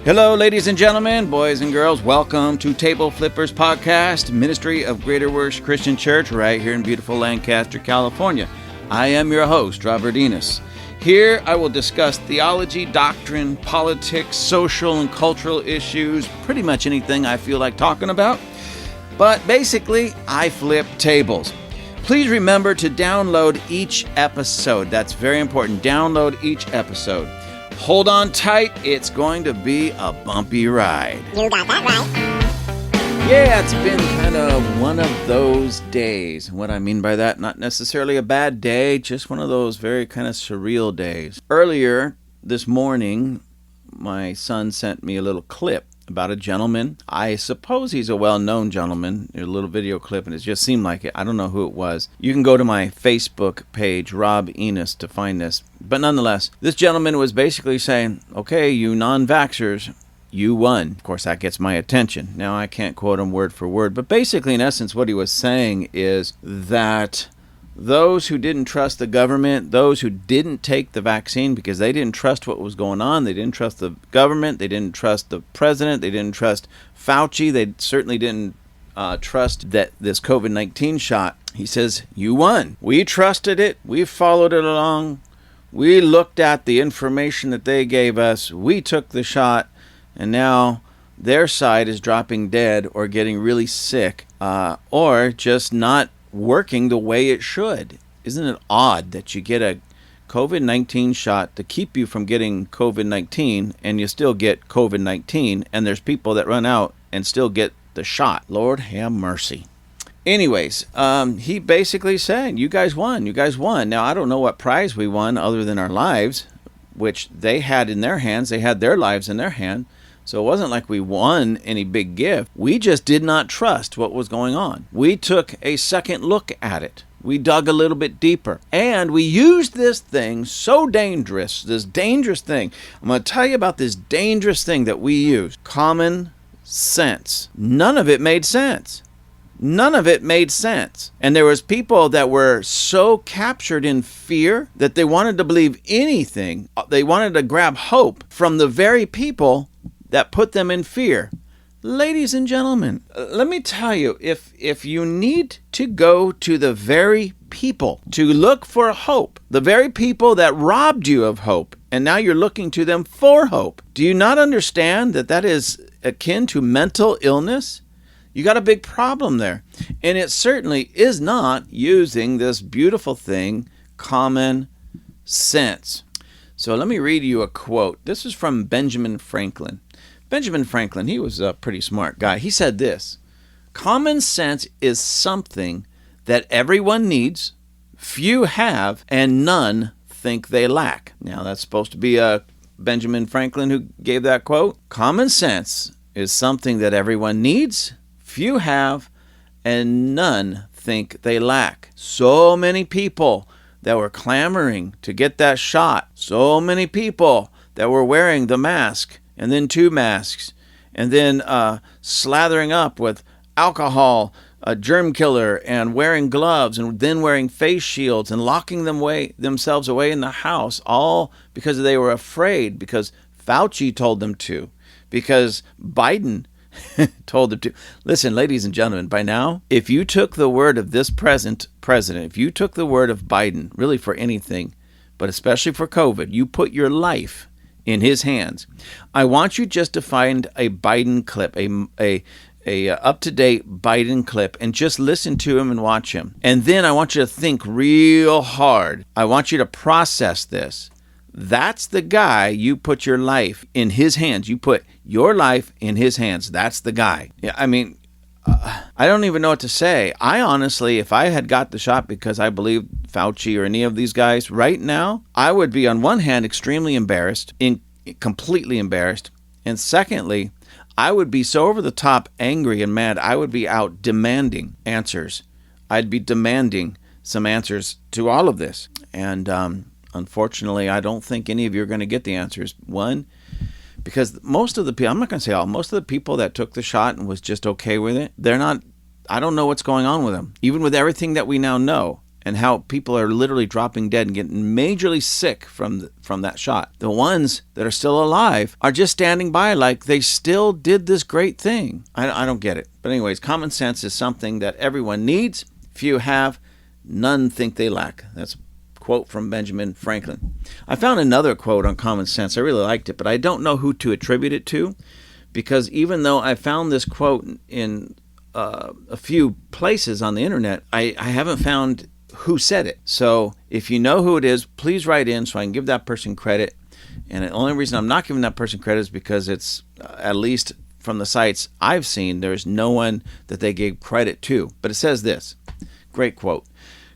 Hello, ladies and gentlemen, boys and girls. Welcome to Table Flippers Podcast, Ministry of Greater Works Christian Church, right here in beautiful Lancaster, California. I am your host, Robert Enos. Here I will discuss theology, doctrine, politics, social and cultural issues, pretty much anything I feel like talking about. But basically, I flip tables. Please remember to download each episode. That's very important. Download each episode. Hold on tight. It's going to be a bumpy ride. You got that right. Yeah, it's been kind of one of those days. What I mean by that, not necessarily a bad day, just one of those very kind of surreal days. Earlier this morning, my son sent me a little clip about a gentleman. I suppose he's a well-known gentleman. A little video clip, and it just seemed like it. I don't know who it was. You can go to my Facebook page, Rob Enos, to find this. But nonetheless, this gentleman was basically saying, okay, you non-vaxxers, you won. Of course, that gets my attention. Now, I can't quote him word for word, but basically, in essence, what he was saying is that those who didn't trust the government, those who didn't take the vaccine because they didn't trust what was going on, they didn't trust the government, they didn't trust the president, they didn't trust Fauci, they certainly didn't trust that this COVID-19 shot. He says, you won. We trusted it. We followed it along. We looked at the information that they gave us. We took the shot, and now their side is dropping dead or getting really sick or just not working the way it should. Isn't it odd that you get a COVID-19 shot to keep you from getting COVID-19 and you still get COVID-19, and there's people that run out and still get the shot? Lord have mercy. Anyways, he basically said, you guys won. You guys won. Now, I don't know what prize we won other than our lives, which they had in their hands. They had their lives in their hand. So it wasn't like we won any big gift. We just did not trust what was going on. We took a second look at it. We dug a little bit deeper. And we used this thing so dangerous, this dangerous thing. I'm going to tell you about this dangerous thing that we used. Common sense. None of it made sense. None of it made sense. And there was people that were so captured in fear that they wanted to believe anything. They wanted to grab hope from the very people that put them in fear. Ladies and gentlemen, let me tell you, if you need to go to the very people to look for hope, the very people that robbed you of hope, and now you're looking to them for hope, do you not understand that that is akin to mental illness? You got a big problem there. And it certainly is not using this beautiful thing, common sense. So let me read you a quote. This is from Benjamin Franklin. Benjamin Franklin, he was a pretty smart guy. He said this: common sense is something that everyone needs, few have, and none think they lack. Now, that's supposed to be Benjamin Franklin who gave that quote. Common sense is something that everyone needs, few have, and none think they lack. So many people that were clamoring to get that shot. So many people that were wearing the mask, and then two masks, and then slathering up with alcohol, a germ killer, and wearing gloves, and then wearing face shields, and locking themselves away in the house, all because they were afraid, because Fauci told them to, because Biden told them to. Listen, ladies and gentlemen, by now, if you took the word of this present president, if you took the word of Biden, really for anything, but especially for COVID, you put your life in his hands. I want you just to find a Biden clip, a up-to-date Biden clip, and just listen to him and watch him. And then I want you to think real hard. I want you to process this. That's the guy you put your life in his hands. You put your life in his hands. That's the guy. Yeah, I mean, I don't even know what to say. I honestly, if I had got the shot because I believed Fauci or any of these guys right now, I would be on one hand extremely embarrassed, completely embarrassed. And secondly, I would be so over the top angry and mad, I would be out demanding answers. I'd be demanding some answers to all of this. And unfortunately, I don't think any of you are going to get the answers. One, because most of the people, I'm not going to say all, most of the people that took the shot and was just okay with it, they're not, I don't know what's going on with them, even with everything that we now know. and how people are literally dropping dead and getting majorly sick from that shot. The ones that are still alive are just standing by like they still did this great thing. I don't get it. But anyways, common sense is something that everyone needs. Few have, none think they lack. That's a quote from Benjamin Franklin. I found another quote on common sense. I really liked it, but I don't know who to attribute it to, because even though I found this quote in a few places on the internet, I haven't found who said it. So if you know who it is, please write in so I can give that person credit. And the only reason I'm not giving that person credit is because it's, at least from the sites I've seen, there's no one that they gave credit to. But it says this, great quote: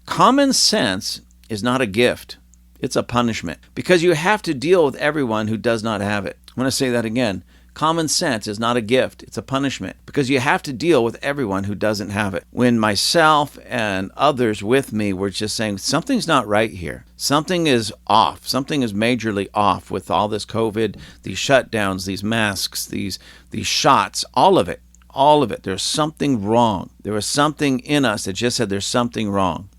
"Common sense is not a gift, it's a punishment, because you have to deal with everyone who does not have it." I'm going to say that again. Common sense is not a gift, it's a punishment, because you have to deal with everyone who doesn't have it. When myself and others with me were just saying, something's not right here. Something is off. Something is majorly off with all this COVID, these shutdowns, these masks, these shots, all of it. All of it. There's something wrong. There was something in us that just said there's something wrong.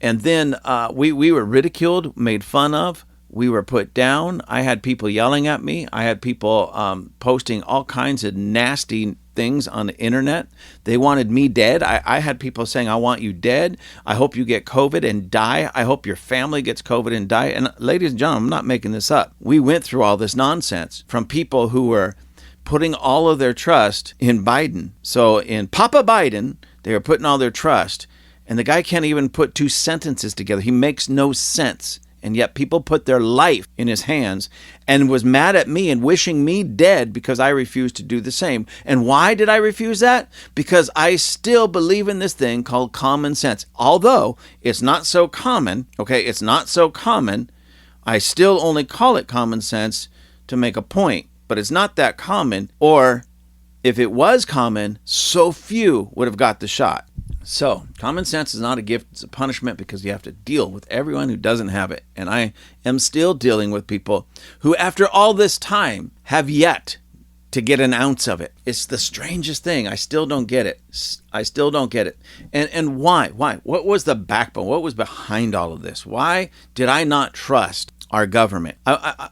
And then we were ridiculed, made fun of. We were put down. I had people yelling at me. I had people posting all kinds of nasty things on the internet. They wanted me dead. I had people saying, "I want you dead. I hope you get COVID and die. I hope your family gets COVID and die." And ladies and gentlemen, I'm not making this up. We went through all this nonsense from people who were putting all of their trust in Biden. So in Papa Biden, they were putting all their trust. And the guy can't even put two sentences together. He makes no sense. And yet people put their life in his hands and was mad at me and wishing me dead because I refused to do the same. And why did I refuse that? Because I still believe in this thing called common sense. Although it's not so common, okay, it's not so common, I still only call it common sense to make a point. But it's not that common, or if it was common, so few would have got the shot. So, common sense is not a gift, it's a punishment, because you have to deal with everyone who doesn't have it. And I am still dealing with people who, after all this time, have yet to get an ounce of it. It's the strangest thing. I still don't get it. I still don't get it. And why? Why? What was the backbone? What was behind all of this? Why did I not trust our government?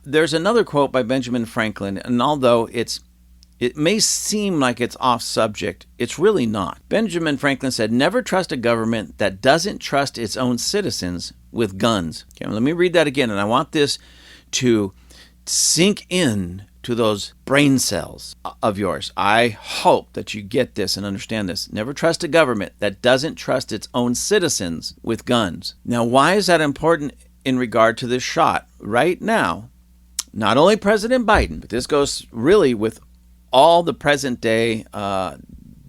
There's another quote by Benjamin Franklin, and although it may seem like it's off subject, it's really not. Benjamin Franklin said, "Never trust a government that doesn't trust its own citizens with guns." Okay, let me read that again, and I want this to sink in to those brain cells of yours. I hope that you get this and understand this. Never trust a government that doesn't trust its own citizens with guns. Now, why is that important in regard to this shot? Right now, not only President Biden, but this goes really with all the present day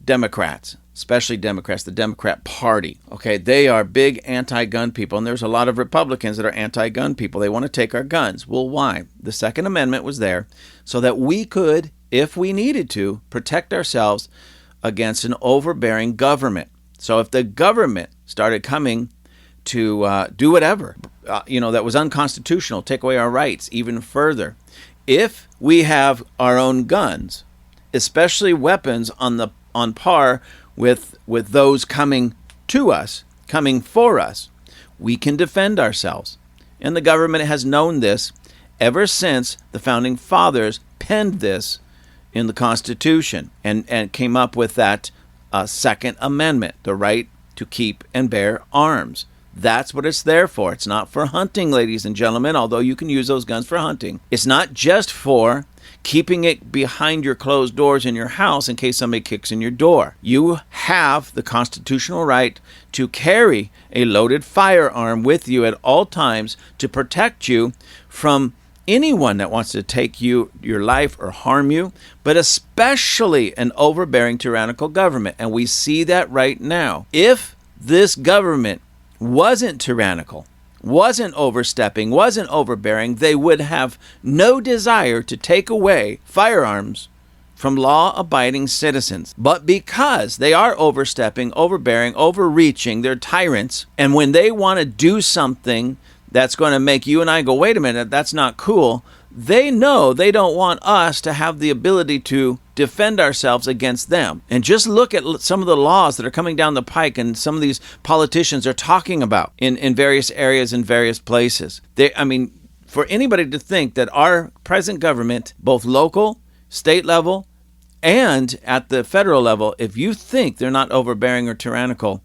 Democrats, especially Democrats, the Democrat Party. Okay, they are big anti-gun people, and there's a lot of Republicans that are anti-gun people. They want to take our guns. Well, why? The Second Amendment was there so that we could, if we needed to, protect ourselves against an overbearing government. So if the government started coming to do whatever, that was unconstitutional, take away our rights even further, if we have our own guns, especially weapons on par with those coming to us, coming for us, we can defend ourselves. And the government has known this ever since the founding fathers penned this in the Constitution and came up with that Second Amendment, the right to keep and bear arms. That's what it's there for. It's not for hunting, ladies and gentlemen, although you can use those guns for hunting. It's not just for keeping it behind your closed doors in your house in case somebody kicks in your door. You have the constitutional right to carry a loaded firearm with you at all times to protect you from anyone that wants to take your life or harm you, but especially an overbearing tyrannical government. And we see that right now. If this government wasn't tyrannical, wasn't overstepping, wasn't overbearing, they would have no desire to take away firearms from law-abiding citizens. But because they are overstepping, overbearing, overreaching, they're tyrants, and when they want to do something that's going to make you and I go, wait a minute, that's not cool, they know they don't want us to have the ability to defend ourselves against them. And just look at some of the laws that are coming down the pike and some of these politicians are talking about in various areas in various places. For anybody to think that our present government, both local, state level, and at the federal level, if you think they're not overbearing or tyrannical,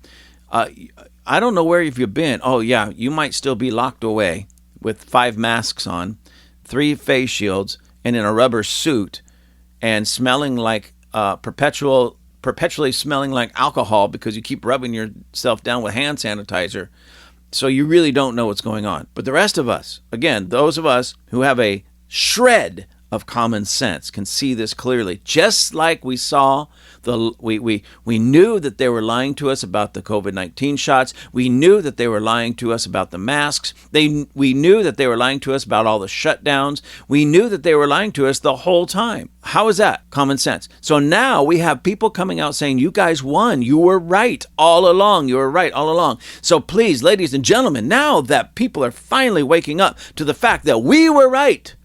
I don't know where you've been. Oh, yeah, you might still be locked away with 5 masks on, 3 face shields, and in a rubber suit, and smelling like perpetually smelling like alcohol because you keep rubbing yourself down with hand sanitizer. So you really don't know what's going on. But the rest of us, again, those of us who have a shred of common sense can see this clearly. Just like we saw, we knew that they were lying to us about the COVID-19 shots. We knew that they were lying to us about the masks. We knew that they were lying to us about all the shutdowns. We knew that they were lying to us the whole time. How is that? Common sense. So now we have people coming out saying, you guys won. You were right all along. You were right all along. So please, ladies and gentlemen, now that people are finally waking up to the fact that we were right,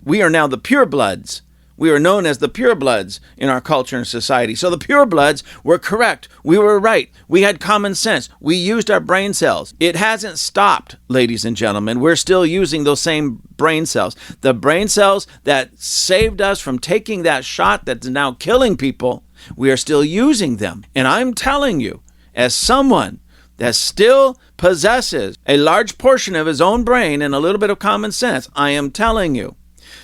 we are now the purebloods. We are known as the purebloods in our culture and society. So the purebloods were correct. We were right. We had common sense. We used our brain cells. It hasn't stopped, ladies and gentlemen. We're still using those same brain cells. The brain cells that saved us from taking that shot that's now killing people, we are still using them. And I'm telling you, as someone that still possesses a large portion of his own brain and a little bit of common sense, I am telling you,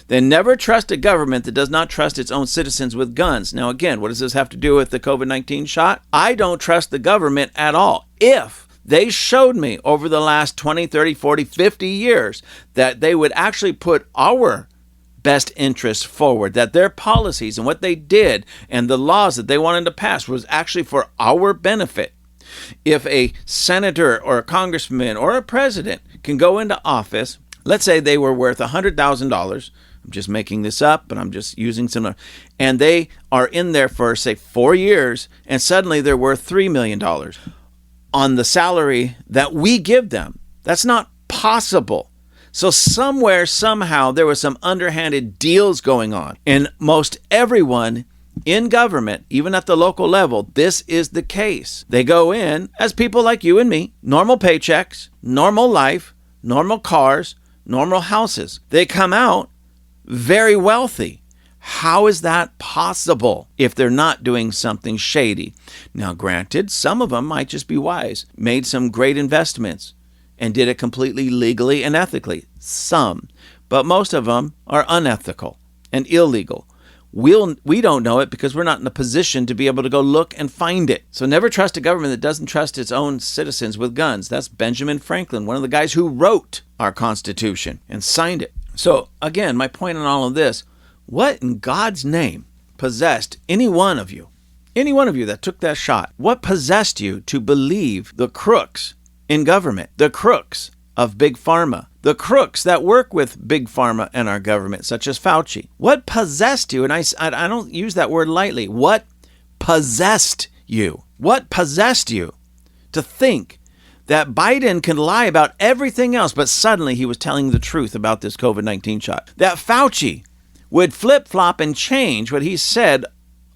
then never trust a government that does not trust its own citizens with guns. Now, again, what does this have to do with the COVID-19 shot? I don't trust the government at all. If they showed me over the last 20, 30, 40, 50 years that they would actually put our best interests forward, that their policies and what they did and the laws that they wanted to pass was actually for our benefit. If a senator or a congressman or a president can go into office, let's say they were worth $100,000. I'm just making this up, but I'm just using some, and they are in there for, say, 4 years, and suddenly they're worth $3 million on the salary that we give them. That's not possible. So somewhere, somehow, there was some underhanded deals going on. And most everyone in government, even at the local level, this is the case. They go in as people like you and me, normal paychecks, normal life, normal cars, normal houses. They come out very wealthy. How is that possible if they're not doing something shady? Now, granted, some of them might just be wise, made some great investments, and did it completely legally and ethically. Some. But most of them are unethical and illegal. We don't know it because we're not in a position to be able to go look and find it. So never trust a government that doesn't trust its own citizens with guns. That's Benjamin Franklin, one of the guys who wrote our Constitution and signed it. So again, my point in all of this, what in God's name possessed any one of you that took that shot? What possessed you to believe the crooks in government, the crooks of Big Pharma, the crooks that work with Big Pharma and our government, such as Fauci? What possessed you? And I don't use that word lightly. What possessed you? What possessed you to think that Biden can lie about everything else, but suddenly he was telling the truth about this COVID-19 shot? That Fauci would flip-flop and change what he said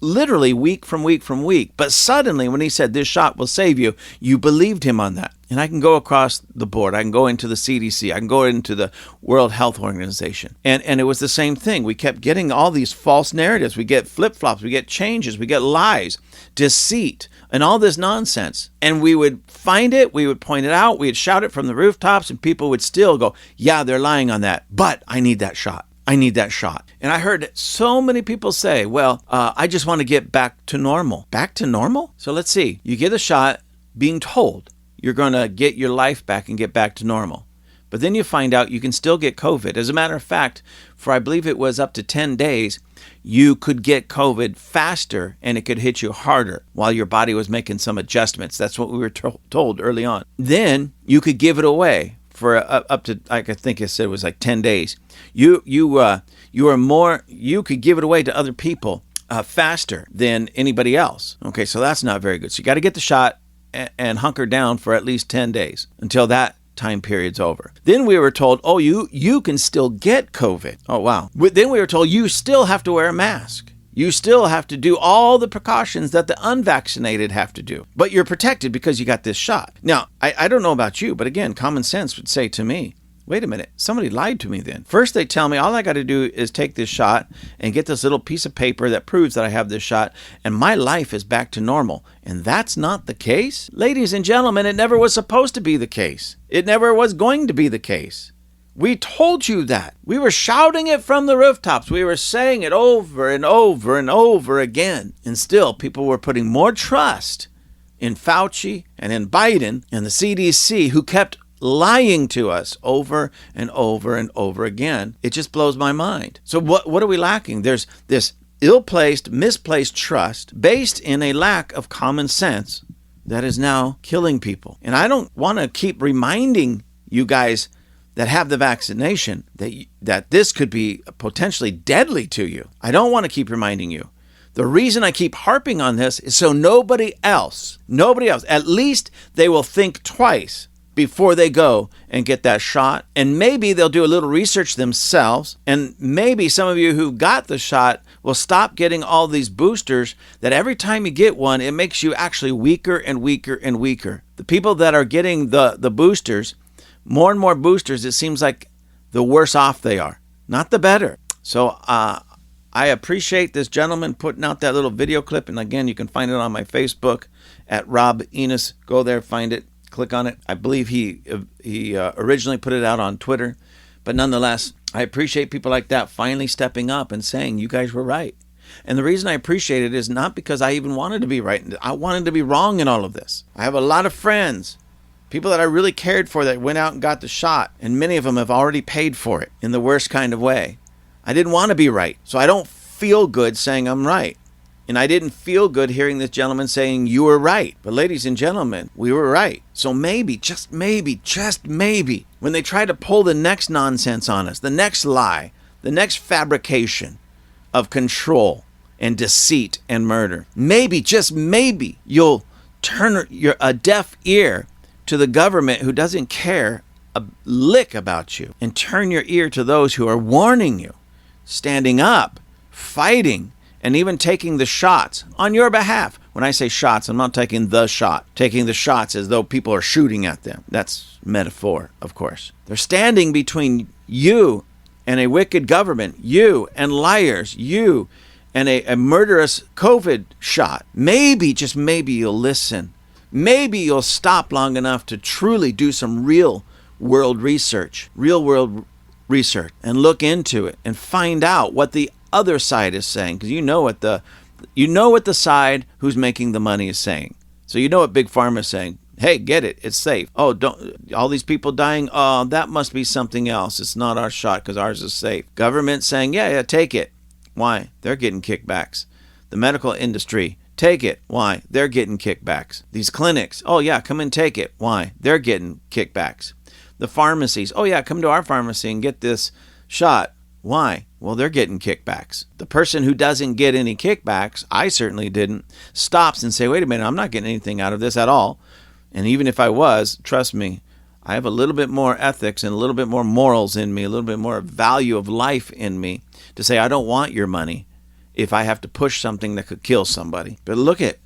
literally week from week from week. But suddenly when he said this shot will save you, you believed him on that. And I can go across the board. I can go into the CDC. I can go into the World Health Organization. And it was the same thing. We kept getting all these false narratives. We get flip-flops. We get changes. We get lies, deceit, and all this nonsense. And we would find it. We would point it out. We'd shout it from the rooftops. And people would still go, yeah, they're lying on that. But I need that shot. I need that shot. And I heard so many people say, well, I just want to get back to normal. Back to normal? So let's see. You get a shot being told you're going to get your life back and get back to normal. But then you find out you can still get COVID. As a matter of fact, for I believe it was up to 10 days, you could get COVID faster and it could hit you harder while your body was making some adjustments. That's what we were told early on. Then you could give it away for up to, I think I said it was like 10 days. You could give it away to other people faster than anybody else. Okay, so that's not very good. So you got to get the shot and hunker down for at least 10 days until that time period's over. Then we were told, oh, you can still get COVID. Oh, wow. Then we were told you still have to wear a mask. You still have to do all the precautions that the unvaccinated have to do. But you're protected because you got this shot. Now, I don't know about you, but again, common sense would say to me, wait a minute, somebody lied to me then. First they tell me all I got to do is take this shot and get this little piece of paper that proves that I have this shot and my life is back to normal. And that's not the case. Ladies and gentlemen, it never was supposed to be the case. It never was going to be the case. We told you that. We were shouting it from the rooftops. We were saying it over and over and over again. And still, people were putting more trust in Fauci and in Biden and the CDC, who kept lying to us over and over and over again. It just blows my mind. So what are we lacking? There's this ill-placed, misplaced trust based in a lack of common sense that is now killing people. And I don't want to keep reminding you guys that have the vaccination that this could be potentially deadly to you. I don't want to keep reminding you. The reason I keep harping on this is so nobody else, at least they will think twice before they go and get that shot. And maybe they'll do a little research themselves. And maybe some of you who got the shot will stop getting all these boosters that every time you get one, it makes you actually weaker and weaker and weaker. The people that are getting the boosters, more and more boosters, it seems like the worse off they are, not the better. So I appreciate this gentleman putting out that little video clip. And again, you can find it on my Facebook at Rob Enos. Go there, find it, click on it. I believe he originally put it out on Twitter. But nonetheless, I appreciate people like that finally stepping up and saying, you guys were right. And the reason I appreciate it is not because I even wanted to be right. I wanted to be wrong in all of this. I have a lot of friends, people that I really cared for, that went out and got the shot, and many of them have already paid for it in the worst kind of way. I didn't want to be right, so I don't feel good saying I'm right. And I didn't feel good hearing this gentleman saying you were right. But ladies and gentlemen, we were right. So maybe, just maybe, when they try to pull the next nonsense on us, the next lie, the next fabrication of control and deceit and murder, maybe, just maybe, you'll turn a deaf ear to the government who doesn't care a lick about you, and turn your ear to those who are warning you, standing up, fighting, and even taking the shots on your behalf. When I say shots, I'm not taking the shot. Taking the shots as though people are shooting at them. That's metaphor, of course. They're standing between you and a wicked government, you and liars, you and a murderous COVID shot. Maybe, just maybe, you'll listen. Maybe you'll stop long enough to truly do some real world research, and look into it and find out what the other side is saying, because you know what the side who's making the money is saying. So you know what Big Pharma is saying. Hey, get it. It's safe. Oh, don't all these people dying. Oh, that must be something else. It's not our shot because ours is safe. Government saying, yeah, take it. Why? They're getting kickbacks. The medical industry, take it. Why? They're getting kickbacks. These clinics, oh yeah, come and take it. Why? They're getting kickbacks. The pharmacies, oh yeah, come to our pharmacy and get this shot. Why? Well, they're getting kickbacks. The person who doesn't get any kickbacks, I certainly didn't, stops and say, wait a minute, I'm not getting anything out of this at all. And even if I was, trust me, I have a little bit more ethics and a little bit more morals in me, a little bit more value of life in me to say, I don't want your money if I have to push something that could kill somebody. But look at,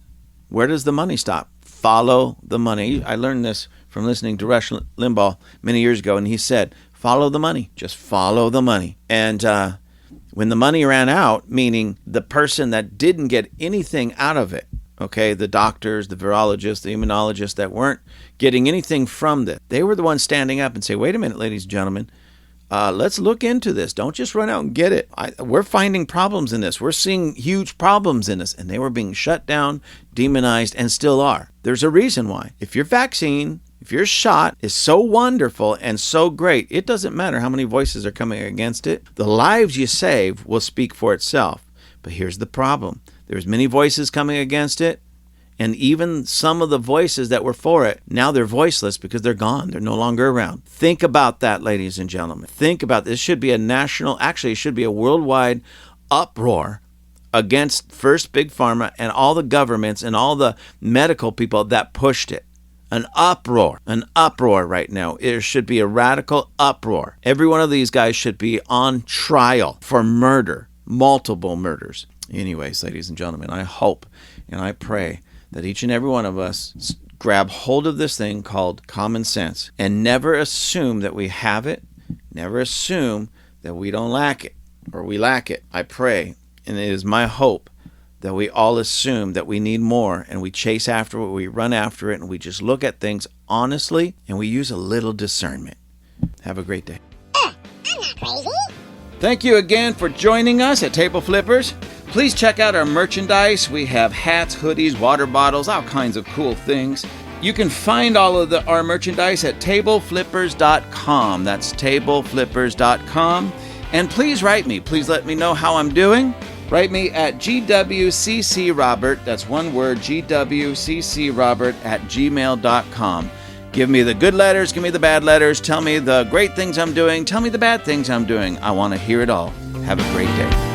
where does the money stop? Follow the money. I learned this from listening to Rush Limbaugh many years ago, and he said, follow the money. Just follow the money. And when the money ran out, meaning the person that didn't get anything out of it, okay, the doctors, the virologists, the immunologists that weren't getting anything from this, they were the ones standing up and say, wait a minute, ladies and gentlemen, let's look into this. Don't just run out and get it. We're finding problems in this. We're seeing huge problems in this. And they were being shut down, demonized, and still are. There's a reason why. If your vaccine, if your shot is so wonderful and so great, it doesn't matter how many voices are coming against it. The lives you save will speak for itself. But here's the problem. There's many voices coming against it. And even some of the voices that were for it, now they're voiceless because they're gone. They're no longer around. Think about that, ladies and gentlemen. Think about this. Should be a national, actually it should be a worldwide uproar against first Big Pharma and all the governments and all the medical people that pushed it an uproar right now. There should be a radical uproar. Every one of these guys should be on trial for murder, multiple murders. Anyways, ladies and gentlemen, I hope and I pray that each and every one of us grab hold of this thing called common sense and never assume that we have it, never assume that we don't lack it or we lack it. I pray, and it is my hope, that we all assume that we need more and we chase after it, we run after it, and we just look at things honestly and we use a little discernment. Have a great day. I'm not crazy. Thank you again for joining us at Table Flippers. Please check out our merchandise. We have hats, hoodies, water bottles, all kinds of cool things. You can find all of our merchandise at tableflippers.com. That's tableflippers.com. And please write me. Please let me know how I'm doing. Write me at gwccrobert, that's one word, gwccrobert@gmail.com. Give me the good letters, give me the bad letters, tell me the great things I'm doing, tell me the bad things I'm doing. I want to hear it all. Have a great day.